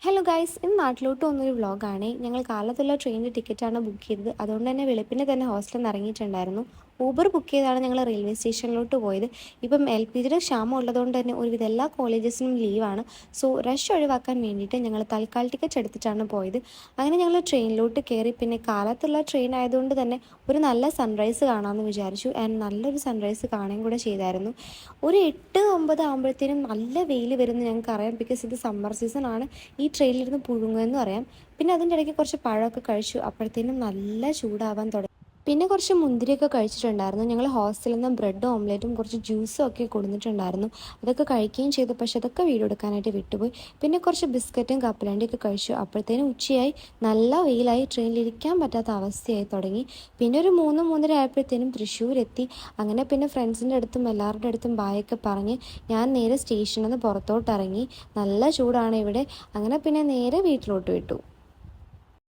Hello guys, ഇന്ന് നാട്ടിലോട്ട് വന്നൊരു വ്ളോഗാണ്. ഞങ്ങൾ കാലത്തുള്ള ട്രെയിനിൻ്റെ ടിക്കറ്റാണ് ബുക്ക് ചെയ്തത്. അതുകൊണ്ട് തന്നെ വെളുപ്പിനെ തന്നെ ഹോസ്റ്റലിൽ നിന്ന് ഇറങ്ങിയിട്ടുണ്ടായിരുന്നു. ഊബർ ബുക്ക് ചെയ്താണ് ഞങ്ങൾ റെയിൽവേ സ്റ്റേഷനിലോട്ട് പോയത്. ഇപ്പം LPGയുടെ ക്ഷാമം ഉള്ളതുകൊണ്ട് തന്നെ ഒരുവിധ എല്ലാ കോളേജസിനും ലീവാണ്. സോ റഷ് ഒഴിവാക്കാൻ വേണ്ടിയിട്ട് ഞങ്ങൾ തൽക്കാൽ ടിക്കറ്റ് എടുത്തിട്ടാണ് പോയത്. അങ്ങനെ ഞങ്ങൾ ട്രെയിനിലോട്ട് കയറി. പിന്നെ കാലത്തുള്ള ട്രെയിൻ ആയതുകൊണ്ട് തന്നെ ഒരു നല്ല സൺറൈസ് കാണാമെന്ന് വിചാരിച്ചു. ആൻഡ് നല്ലൊരു സൺറൈസ് കാണുകയും കൂടെ ചെയ്തായിരുന്നു. ഒരു 8-9 ആകുമ്പോഴത്തേനും നല്ല വെയിൽ വരുമെന്ന് ഞങ്ങൾക്ക് അറിയാം. ബിക്കോസ് ഇത് സമ്മർ സീസൺ ആണ്. ഈ ട്രെയിനിലിരുന്ന് പുഴുങ്ങുമെന്ന് പറയാം. പിന്നെ അതിൻ്റെ ഇടയ്ക്ക് കുറച്ച് പഴമൊക്കെ കഴിച്ചു. അപ്പോഴത്തേനും നല്ല ചൂടാവാൻ തുടങ്ങി. പിന്നെ കുറച്ച് മുന്തിരിയൊക്കെ കഴിച്ചിട്ടുണ്ടായിരുന്നു. ഞങ്ങൾ ഹോസ്റ്റലിൽ നിന്ന് ബ്രെഡ് ഓംലേറ്റും കുറച്ച് ജ്യൂസും ഒക്കെ കൊടുത്തിട്ടുണ്ടായിരുന്നു. അതൊക്കെ കഴിക്കുകയും ചെയ്തു. പക്ഷെ അതൊക്കെ വീഡിയോ എടുക്കാനായിട്ട് വിട്ടുപോയി. പിന്നെ കുറച്ച് ബിസ്ക്കറ്റും കപ്പലണ്ടിയൊക്കെ കഴിച്ചു. അപ്പോഴത്തേനും ഉച്ചയായി, നല്ല വെയിലായി, ട്രെയിനിലിരിക്കാൻ പറ്റാത്ത അവസ്ഥയായി തുടങ്ങി. പിന്നെ ഒരു 3-3:30 ആയപ്പോഴത്തേനും തൃശ്ശൂരെത്തി. അങ്ങനെ പിന്നെ ഫ്രണ്ട്സിൻ്റെ അടുത്തും എല്ലാവരുടെ അടുത്തും ബായൊക്കെ പറഞ്ഞ് ഞാൻ നേരെ സ്റ്റേഷനിൽ നിന്ന് പുറത്തോട്ട് ഇറങ്ങി. നല്ല ചൂടാണ് ഇവിടെ. അങ്ങനെ പിന്നെ നേരെ വീട്ടിലോട്ട് വിട്ടു.